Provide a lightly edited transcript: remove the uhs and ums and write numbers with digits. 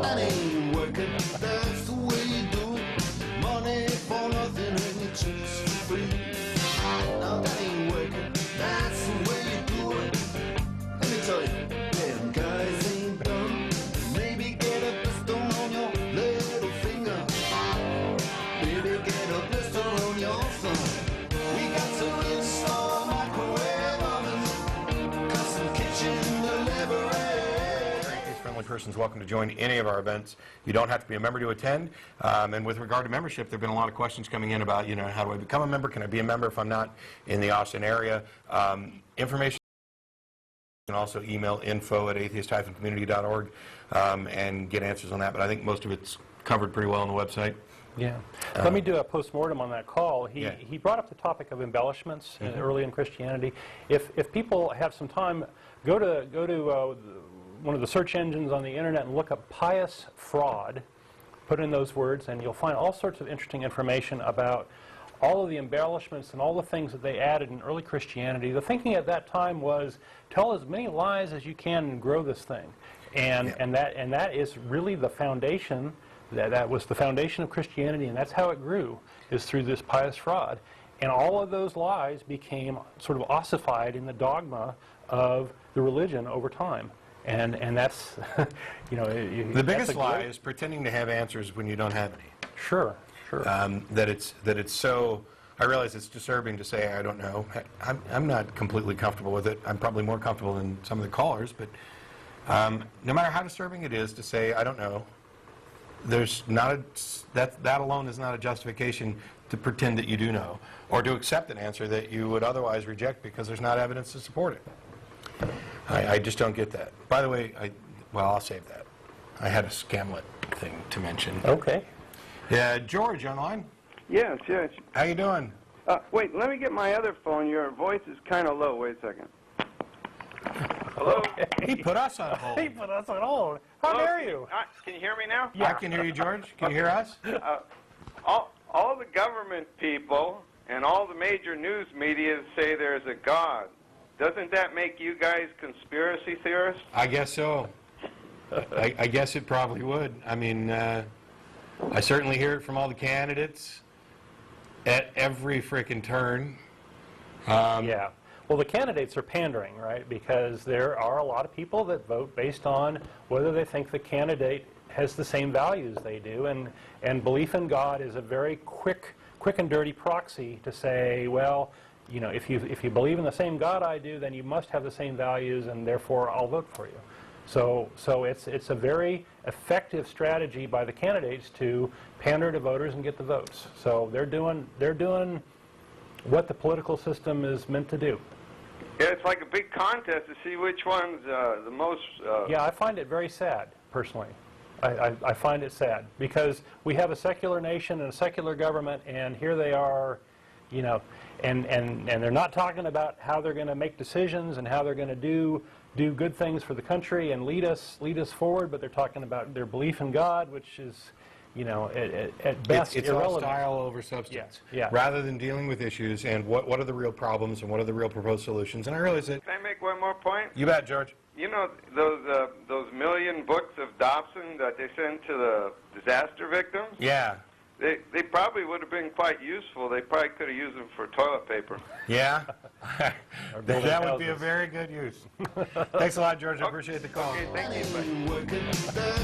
That ain't working, that's the way you do it. Money for nothing and your chicks for free. Now that ain't working, that's the way you do it. Let me tell you, them guys ain't dumb. Maybe get a blister on your little finger. Maybe get a blister on your thumb. We got to install microwave ovens, custom kitchen delivery. Friendly person's welcome to join any of our events. You don't have to be a member to attend. And with regard to membership, there have been a lot of questions coming in about, how do I become a member? Can I be a member if I'm not in the Austin area? Information. You can also email info@atheist-community.org and get answers on that. But I think most of it's covered pretty well on the website. Yeah. Let me do a postmortem on that call. He brought up the topic of embellishments early in Christianity. If people have some time, go to one of the search engines on the internet and look up pious fraud, put in those words, and you'll find all sorts of interesting information about all of the embellishments and all the things that they added in early Christianity. The thinking at that time was tell as many lies as you can and grow this thing. And that is really the foundation, that was the foundation of Christianity, and that's how it grew, is through this pious fraud. And all of those lies became sort of ossified in the dogma of the religion over time. And that's, the biggest lie is pretending to have answers when you don't have any. Sure. That it's so, I realize it's disturbing to say I don't know. I'm not completely comfortable with it. I'm probably more comfortable than some of the callers, but no matter how disturbing it is to say I don't know, there's not that alone is not a justification to pretend that you do know, or to accept an answer that you would otherwise reject because there's not evidence to support it. I just don't get that. By the way, I'll save that. I had a Scamlet thing to mention. Okay. Yeah, George, online? Yes. How you doing? Wait, let me get my other phone. Your voice is kind of low. Wait a second. Hello? He put us on hold. He put us on hold. How dare you? Can you hear me now? Yeah. I can hear you, George. Can you hear us? All the government people and all the major news media say there's a God. Doesn't that make you guys conspiracy theorists? I guess so. I guess it probably would. I mean, I certainly hear it from all the candidates at every frickin' turn. Yeah. Well, the candidates are pandering, right? Because there are a lot of people that vote based on whether they think the candidate has the same values they do. And belief in God is a very quick and dirty proxy to say, well, if you believe in the same God I do, then you must have the same values, and therefore I'll vote for you. So it's a very effective strategy by the candidates to pander to voters and get the votes. So they're doing what the political system is meant to do. Yeah, it's like a big contest to see which one's the most... Yeah, I find it very sad, personally. I find it sad, because we have a secular nation and a secular government, and here they are, and they're not talking about how they're going to make decisions and how they're going to do good things for the country and lead us forward, but they're talking about their belief in God, which is, at best it's irrelevant. all style over substance. Yeah. Rather than dealing with issues and what are the real problems and what are the real proposed solutions. And I realize that... Can I make one more point? You bet, George. Those million books of Dobson that they sent to the disaster victims? Yeah. They probably would have been quite useful. They probably could have used them for toilet paper. Yeah? That would be a very good use. Thanks a lot, George. I appreciate the call. Okay, thank you. Bye.